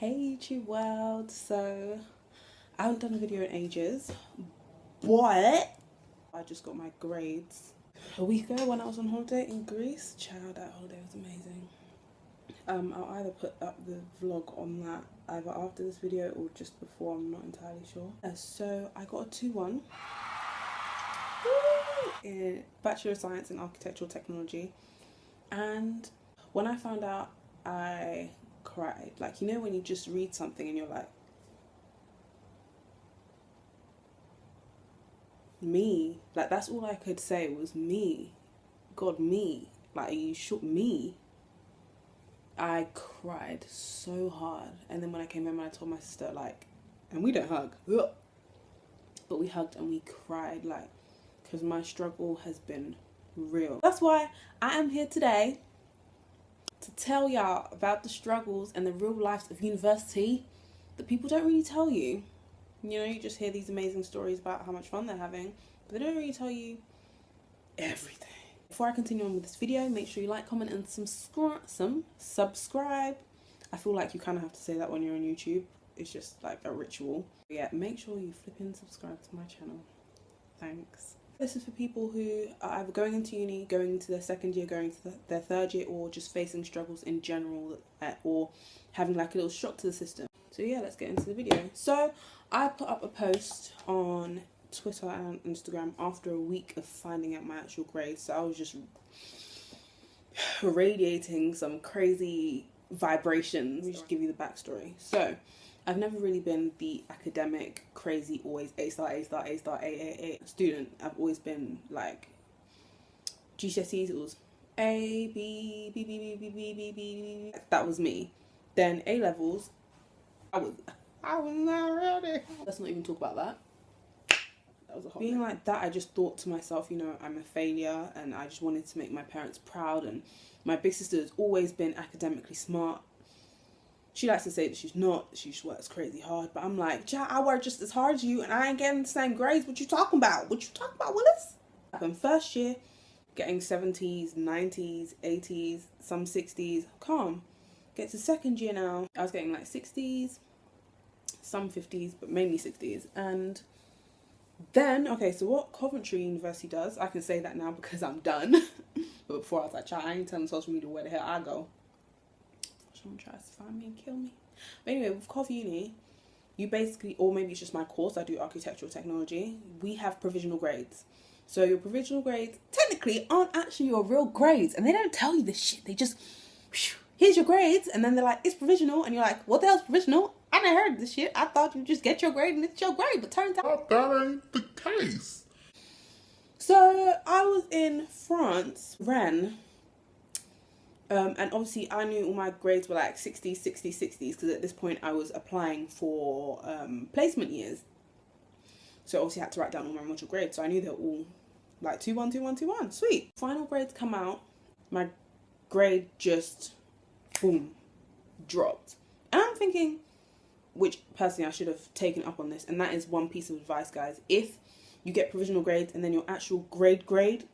Hey YouTube world, so I haven't done a video in ages, but I just got my grades a week ago when I was on holiday in Greece. Child, that holiday was amazing. I'll either put up the vlog on that either after this video or just before, I'm not entirely sure. So I got a 2-1 in Bachelor of Science in Architectural Technology, and when I found out, I cried. Like, you know when you just read something and you're like, me, like that's all I could say was me. God, me. Like, are you sure? Me. I cried so hard, and then when I came home, I told my sister, like, and we don't hug, but we hugged and we cried, like, because my struggle has been real. That's why I am here today to tell y'all about the struggles and the real lives of university that people don't really tell you. You know, you just hear these amazing stories about how much fun they're having, but they don't really tell you everything. Before I continue on with this video, make sure you like, comment, and subscribe. I feel like you kind of have to say that when you're on YouTube. It's just like a ritual. But yeah, make sure you flip and subscribe to my channel. Thanks. This is for people who are either going into uni, going into their second year, going into their third year, or just facing struggles in general, or having like a little shock to the system. So yeah, let's get into the video. So I put up a post on Twitter and Instagram after a week of finding out my actual grades. So I was just radiating some crazy vibrations. Let me just give you the backstory. So I've never really been the academic, crazy, always A star, A star, A star, A student. I've always been like GCSEs, it was A, B, B, B, B, B, B, B, B. That was me. Then A levels, I was not ready. Let's not even talk about that. That was a hot being minute. Like that, I just thought to myself, you know, I'm a failure, and I just wanted to make my parents proud. And my big sister has always been academically smart. She likes to say that she's not, she just works crazy hard, but I'm like, child, I work just as hard as you and I ain't getting the same grades. What you talking about? What you talking about, Willis? In first year, getting 70s, 90s, 80s, some 60s, calm. Get to second year now, I was getting like 60s, some 50s, but mainly 60s. And then, okay, so what Coventry University does, I can say that now because I'm done. But before I was like, child, I ain't telling social media where the hell I go. Someone tries to find me and kill me. But anyway, with Cov Uni, you basically, or maybe it's just my course, I do architectural technology, we have provisional grades. So your provisional grades technically aren't actually your real grades, and they don't tell you this shit. They just, here's your grades, and then they're like, it's provisional, and you're like, what the hell's provisional? I never heard of this shit. I thought you just get your grade and it's your grade, but turns out that ain't the case. So I was in France, Rennes. And obviously I knew all my grades were like 60s, 60s, 60s, because at this point I was applying for placement years. So obviously I had to write down all my module grades. So I knew they were all like 2-1, 2-1, 2-1. Sweet. Final grades come out. My grade just, boom, dropped. And I'm thinking, which personally I should have taken up on this, and that is one piece of advice, guys. If you get provisional grades and then your actual grade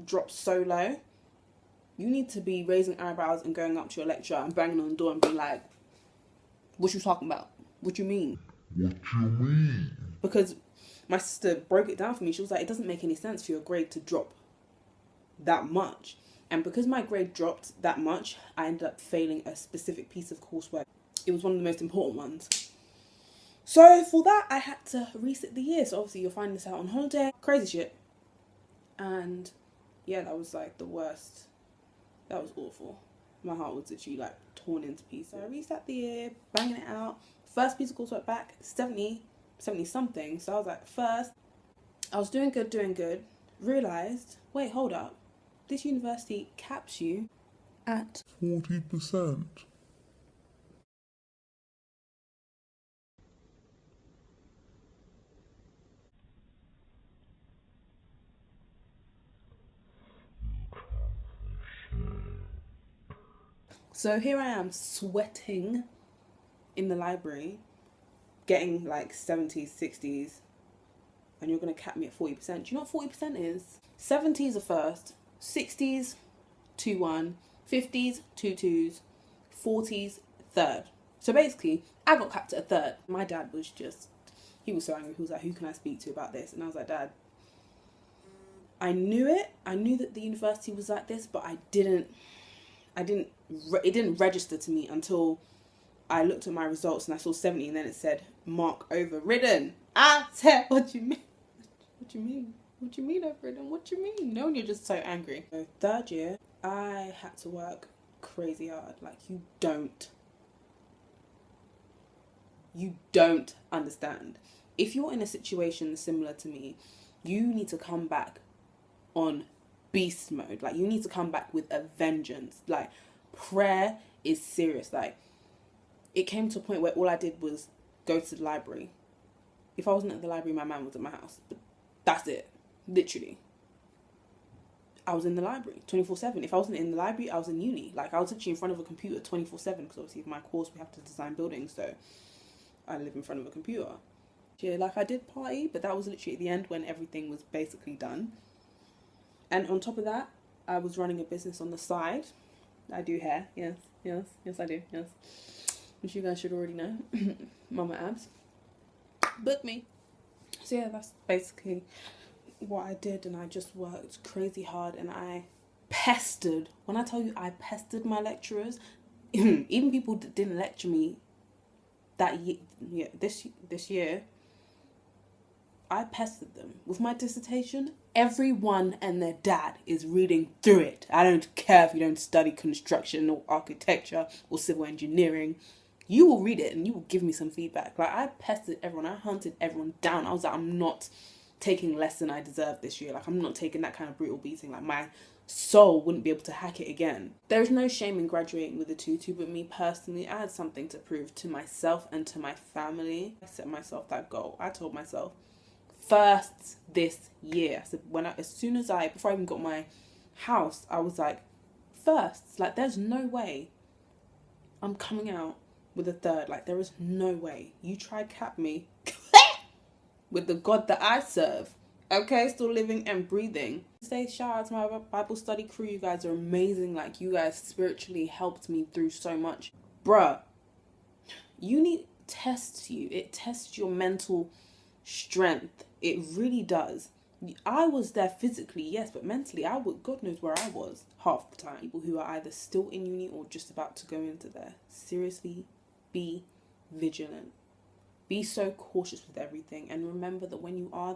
drops so low, you need to be raising eyebrows and going up to your lecturer and banging on the door and being like, what you talking about? What you mean? What you mean? Because my sister broke it down for me. She was like, it doesn't make any sense for your grade to drop that much. And because my grade dropped that much, I ended up failing a specific piece of coursework. It was one of the most important ones. So for that, I had to resit the year. So obviously you're finding this out on holiday. Crazy shit. And yeah, that was like the worst. That was awful. My heart was literally like torn into pieces. So I reset the year, banging it out. First piece of coursework back, 70 something. So I was like, first, I was doing good. Realised, wait, hold up. This university caps you at 40%. So here I am sweating in the library, getting like 70s, 60s, and you're going to cap me at 40%. Do you know what 40% is? 70s are first, 60s, 2-1, 50s, 2-2s, 40s, third. So basically, I got capped at a third. My dad was just, he was so angry. He was like, who can I speak to about this? And I was like, Dad, I knew it. I knew that the university was like this, but it didn't register to me until I looked at my results and I saw 70 and then it said, mark overridden. I said, what do you mean? What do you mean? What do you mean overridden? What do you mean? No, you're just so angry. So third year, I had to work crazy hard. Like, you don't understand. If you're in a situation similar to me, you need to come back on beast mode. Like, you need to come back with a vengeance. Like, prayer is serious. Like, it came to a point where all I did was go to the library. If I wasn't at the library, my man was at my house. But that's it. Literally. I was in the library 24/7. If I wasn't in the library, I was in uni. Like, I was literally in front of a computer 24/7 because obviously for my course we have to design buildings, so I live in front of a computer. Yeah, like, I did party, but that was literally at the end when everything was basically done. And on top of that, I was running a business on the side. I do hair. Yes, I do. Yes. Which you guys should already know. Mama Abs. Book me. So yeah, that's basically what I did, and I just worked crazy hard, and I pestered. When I tell you I pestered my lecturers, even people that didn't lecture me that year, this year, I pestered them with my dissertation. Everyone and their dad is reading through it. I don't care if you don't study construction or architecture or civil engineering. You will read it and you will give me some feedback. Like, I pestered everyone. I hunted everyone down. I was like, I'm not taking less than I deserve this year. Like, I'm not taking that kind of brutal beating. Like, my soul wouldn't be able to hack it again. There is no shame in graduating with a 2-2, but me personally, I had something to prove to myself and to my family. I set myself that goal. I told myself, first this year. I said, before I even got my house, I was like, first. Like, there's no way I'm coming out with a third. Like, there is no way. You try cap me with the God that I serve. Okay, still living and breathing. Say shout out to my Bible study crew. You guys are amazing. Like, you guys spiritually helped me through so much. Bruh, uni tests you. It tests your mental strength. It really does. I was there physically, yes, but mentally, God knows where I was half the time. People who are either still in uni or just about to go into there. Seriously, be vigilant. Be so cautious with everything. And remember that when you are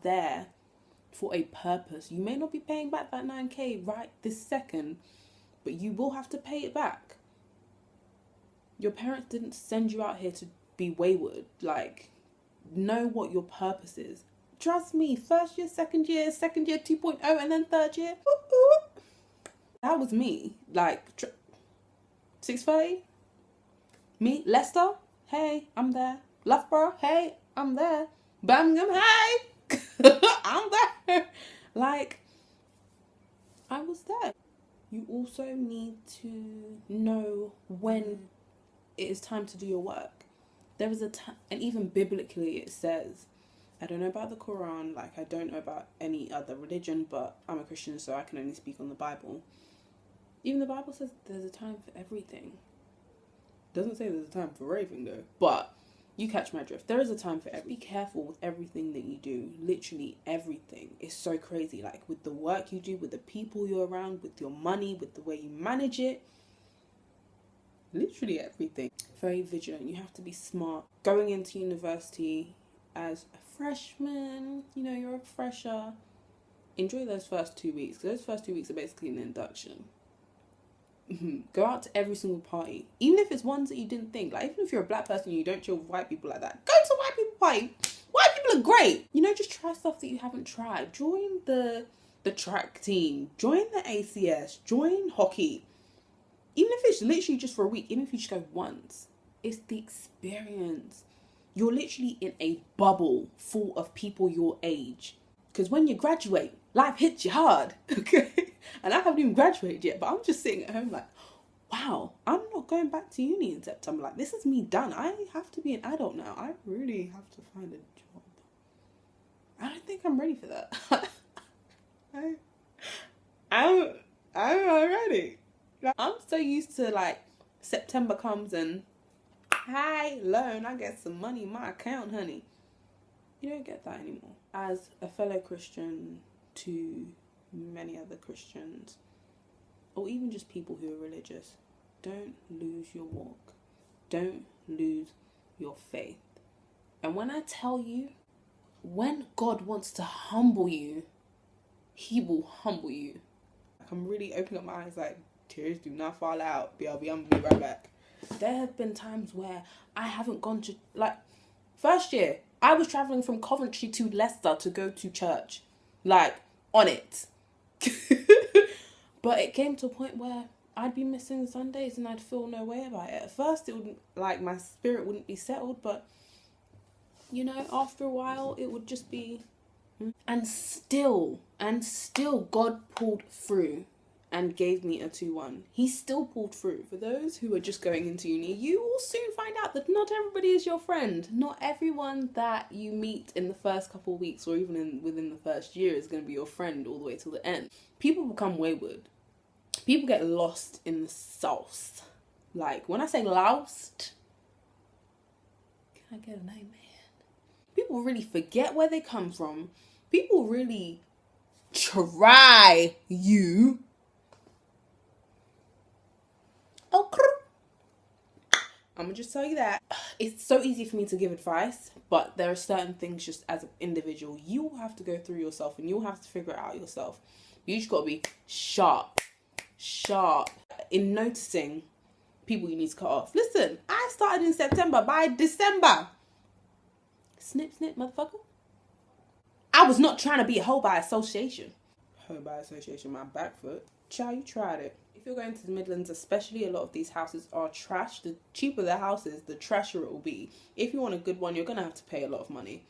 there for a purpose. You may not be paying back that 9K right this second, but you will have to pay it back. Your parents didn't send you out here to be wayward. Like, know what your purpose is. Trust me, first year 2.0, and then third year. That was me. Like, 6:30. Me, Leicester, hey, I'm there. Loughborough, hey, I'm there. Birmingham, hey, I'm there. Like, I was there. You also need to know when it is time to do your work. There is a time, and even biblically it says, I don't know about the Quran, like I don't know about any other religion, but I'm a Christian, so I can only speak on the Bible. Even the Bible says there's a time for everything. Doesn't say there's a time for everything though, but you catch my drift. There is a time for everything. Be careful with everything that you do. Literally everything is so crazy. Like, with the work you do, with the people you're around, with your money, with the way you manage it. Literally everything. Very vigilant. You have to be smart. Going into university as a freshman, you're a fresher. Enjoy those first 2 weeks. Because those first 2 weeks are basically an induction. Go out to every single party, even if it's ones that you didn't think. Like, even if you're a black person and you don't chill with white people like that, go to white people party. White people are great. Just try stuff that you haven't tried. Join the track team. Join the ACS. Join hockey. Even if it's literally just for a week. Even if you just go once, it's the experience. You're literally in a bubble full of people your age. Because when you graduate, life hits you hard. Okay. And I haven't even graduated yet, but I'm just sitting at home like, wow, I'm not going back to uni in September. Like, this is me done. I have to be an adult now. I really have to find a job. I don't think I'm ready for that. I'm not ready. I'm so used to, like, September comes and high loan. I get some money in my account, honey. You don't get that anymore. As a fellow Christian to many other Christians, or even just people who are religious, don't lose your walk. Don't lose your faith. And when I tell you, when God wants to humble you, he will humble you. I'm really opening up my eyes like, tears do not fall out. BLB, I'm gonna be right back. There have been times where I haven't gone to, like, first year, I was travelling from Coventry to Leicester to go to church. Like, on it. But it came to a point where I'd be missing Sundays and I'd feel no way about it. At first, it wouldn't, like, my spirit wouldn't be settled, but, you know, after a while, it would just be... And still, God pulled through and gave me a 2-1. He still pulled through. For those who are just going into uni, you will soon find out that not everybody is your friend. Not everyone that you meet in the first couple of weeks or even within the first year is going to be your friend all the way till the end. People become wayward. People get lost in the sauce. Like, when I say lost, can I get an amen? People really forget where they come from. People really try you. Okay. I'm gonna just tell you that. It's so easy for me to give advice, but there are certain things just as an individual you will have to go through yourself and you'll have to figure it out yourself. You just gotta be sharp in noticing people you need to cut off. Listen, I started in September. By December, snip, snip, motherfucker. I was not trying to be a hoe by association. Hoe by association, my back foot. Child, you tried it. If you're going to the Midlands, especially, a lot of these houses are trash. The cheaper the house is, the trashier it will be. If you want a good one, you're going to have to pay a lot of money.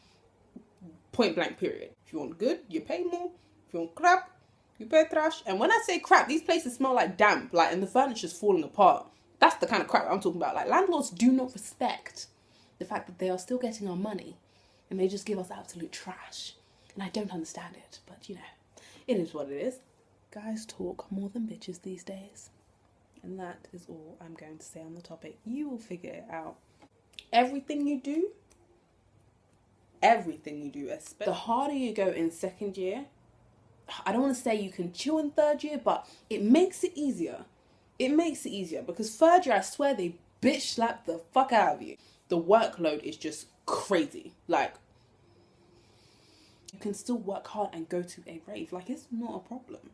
Point blank, period. If you want good, you pay more. If you want crap, you pay trash. And when I say crap, these places smell like damp, like, and the furniture's falling apart. That's the kind of crap I'm talking about. Like, landlords do not respect the fact that they are still getting our money and they just give us absolute trash. And I don't understand it, but, you know, it is what it is. Guys talk more than bitches these days. And that is all I'm going to say on the topic. You will figure it out. Everything you do, especially the harder you go in second year, I don't want to say you can chill in third year, but it makes it easier. It makes it easier because third year, I swear they bitch slap the fuck out of you. The workload is just crazy. Like, you can still work hard and go to a rave. Like, it's not a problem.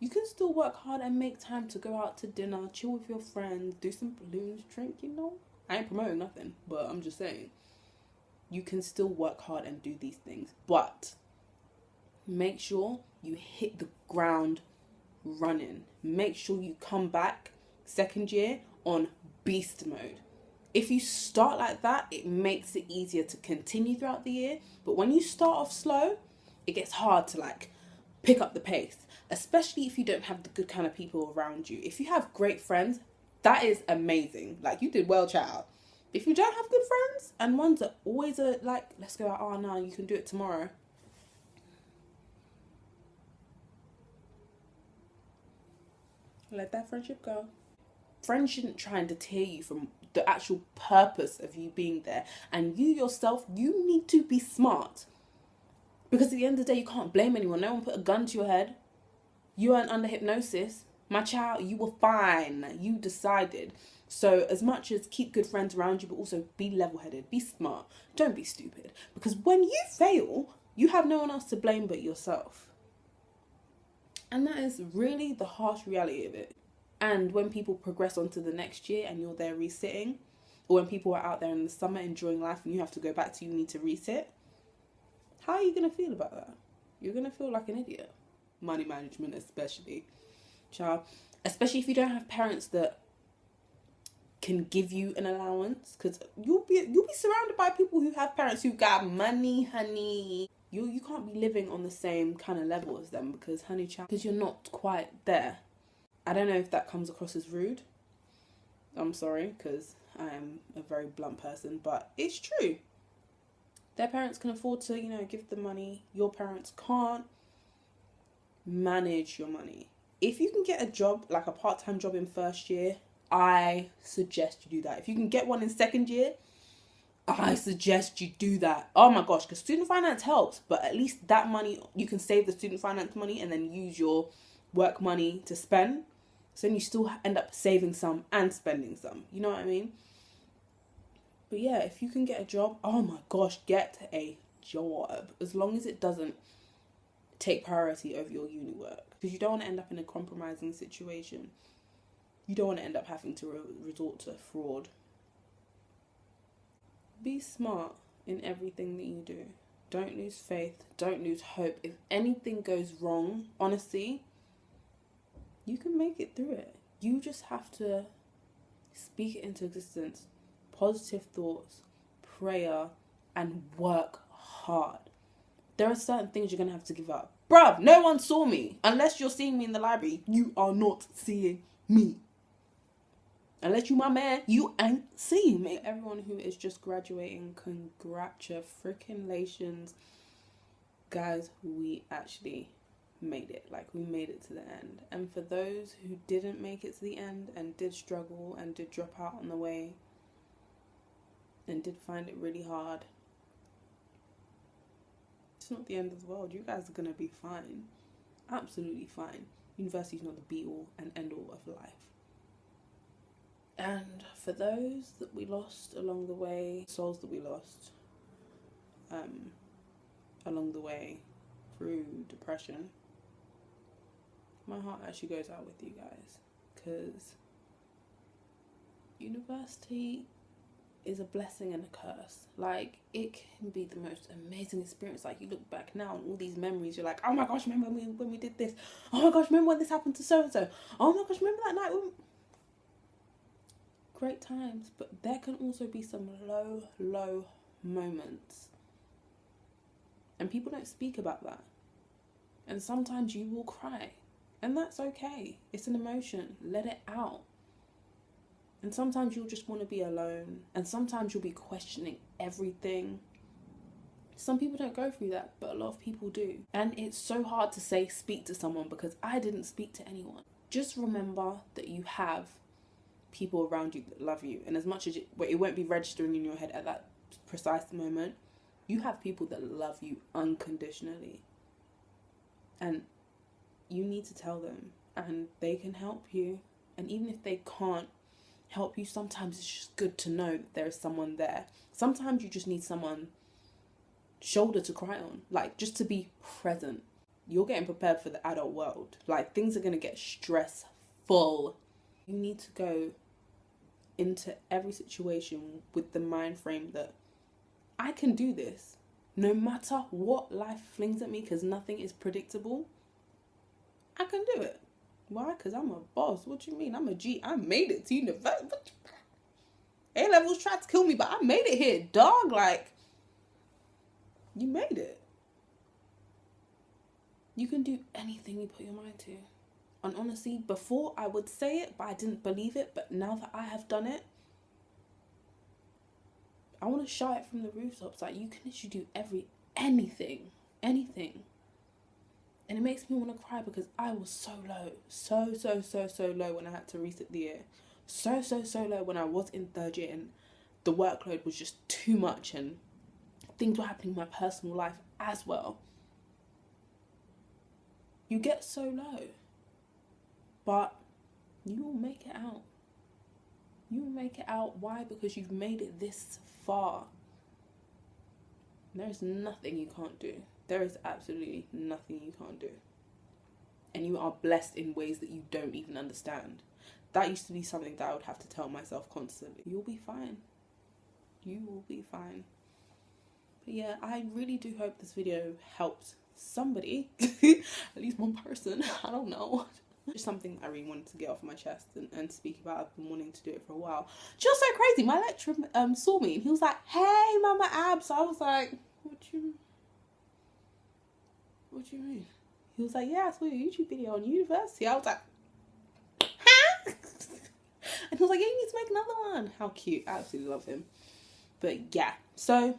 You can still work hard and make time to go out to dinner, chill with your friends, do some balloons, drink, you know. I ain't promoting nothing, but I'm just saying. You can still work hard and do these things. But make sure you hit the ground running. Make sure you come back second year on beast mode. If you start like that, it makes it easier to continue throughout the year. But when you start off slow, it gets hard to, like, pick up the pace. Especially if you don't have the good kind of people around you. If you have great friends, that is amazing. Like, you did well, child. If you don't have good friends, and ones that always are like, let's go out, oh no, you can do it tomorrow. Let that friendship go. Friends shouldn't try and deter you from the actual purpose of you being there. And you yourself, you need to be smart. Because at the end of the day, you can't blame anyone. No one put a gun to your head. You weren't under hypnosis. My child, you were fine. You decided. So as much as keep good friends around you, but also be level-headed, be smart. Don't be stupid. Because when you fail, you have no one else to blame but yourself. And that is really the harsh reality of it. And when people progress on to the next year and you're there resitting, or when people are out there in the summer enjoying life and you have to go back to uni to resit, how are you going to feel about that? You're going to feel like an idiot. Money management especially. Child. Especially if you don't have parents that can give you an allowance. Because you'll be surrounded by people who have parents who got money, honey. You can't be living on the same kind of level as them because, honey, child, because you're not quite there. I don't know if that comes across as rude. I'm sorry, because I am a very blunt person, but it's true. Their parents can afford to, you know, give them money. Your parents can't manage your money. If you can get a job, like a part-time job in first year, I suggest you do that. If you can get one in second year, I suggest you do that. Oh my gosh, because student finance helps, but at least that money, you can save the student finance money and then use your work money to spend. So then you still end up saving some and spending some. You know what I mean? But yeah, if you can get a job, oh my gosh, get a job. As long as it doesn't take priority over your uni work. Because you don't want to end up in a compromising situation. You don't want to end up having to resort to fraud. Be smart in everything that you do. Don't lose faith. Don't lose hope. If anything goes wrong, honestly, you can make it through it. You just have to speak it into existence. Positive thoughts, prayer, and work hard. There are certain things you're going to have to give up. Bruv, no one saw me. Unless you're seeing me in the library, you are not seeing me. Unless you my man, you ain't seeing me. Everyone who is just graduating, congratulations. Guys, we actually made it. Like, we made it to the end. And for those who didn't make it to the end and did struggle and did drop out on the way and did find it really hard, it's not the end of the world. You guys are going to be fine. Absolutely fine. University is not the be-all and end-all of life. And for those that we lost along the way, souls that we lost along the way through depression, my heart actually goes out with you guys, because university is a blessing and a curse. Like, it can be the most amazing experience. Like, you look back now and all these memories, you're like, oh my gosh, remember when we did this? Oh my gosh, remember when this happened to so-and-so? Oh my gosh, remember that night when... Great times, but there can also be some low moments. And people don't speak about that. And sometimes you will cry. And that's okay. It's an emotion. Let it out. And sometimes you'll just want to be alone. And sometimes you'll be questioning everything. Some people don't go through that, but a lot of people do. And it's so hard to say speak to someone, because I didn't speak to anyone. Just remember that you have people around you that love you. And as much as it won't be registering in your head at that precise moment, you have people that love you unconditionally. And you need to tell them. And they can help you. And even if they can't help you, sometimes it's just good to know that there is someone there. Sometimes you just need someone shoulder to cry on, like, just to be present. You're getting prepared for the adult world. Like, things are going to get stressful. You need to go into every situation with the mind frame that I can do this no matter what life flings at me, because nothing is predictable. I can do it. Why? Because I'm a boss. What you mean? I'm a G. I made it to university. A-levels tried to kill me, but I made it here, dog. Like, you made it. You can do anything you put your mind to. And honestly, before I would say it, but I didn't believe it. But now that I have done it, I want to shout it from the rooftops. Like, you can literally do anything. And it makes me want to cry, because I was so low. So low when I had to resit the year. So low when I was in third year and the workload was just too much and things were happening in my personal life as well. You get so low. But you will make it out. You will make it out. Why? Because you've made it this far. There is nothing you can't do. There is absolutely nothing you can't do. And you are blessed in ways that you don't even understand. That used to be something that I would have to tell myself constantly. You'll be fine. You will be fine. But yeah, I really do hope this video helped somebody. At least one person. I don't know. Just something I really wanted to get off my chest and speak about. I've been wanting to do it for a while. Just so crazy. My lecturer saw me and he was like, hey, Mama Abs. So I was like, what you mean? He was like, yeah, I saw your YouTube video on university. I was like, huh? And he was like, yeah, you need to make another one. How cute. I absolutely love him. But yeah, so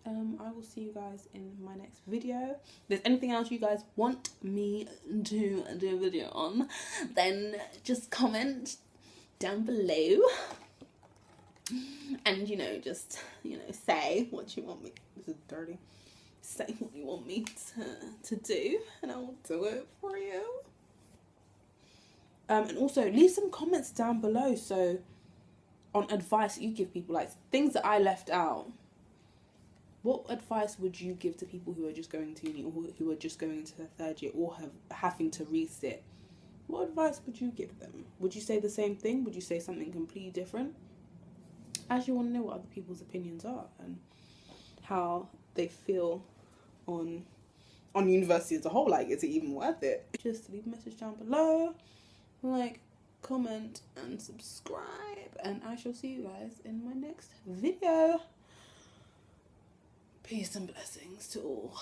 I will see you guys in my next video. If there's anything else you guys want me to do a video on, then just comment down below. And, you know, just, you know, say what you want me. This is dirty. Say what you want me to do, and I will do it for you. And also, leave some comments down below. So, on advice you give people, like things that I left out. What advice would you give to people who are just going to uni, or who are just going into their third year, or having to resit? What advice would you give them? Would you say the same thing? Would you say something completely different? As you want to know what other people's opinions are and how they feel on university as a whole. Like, is it even worth it? Just leave a message down below, like, comment and subscribe, and I shall see you guys in my next video. Peace and blessings to all.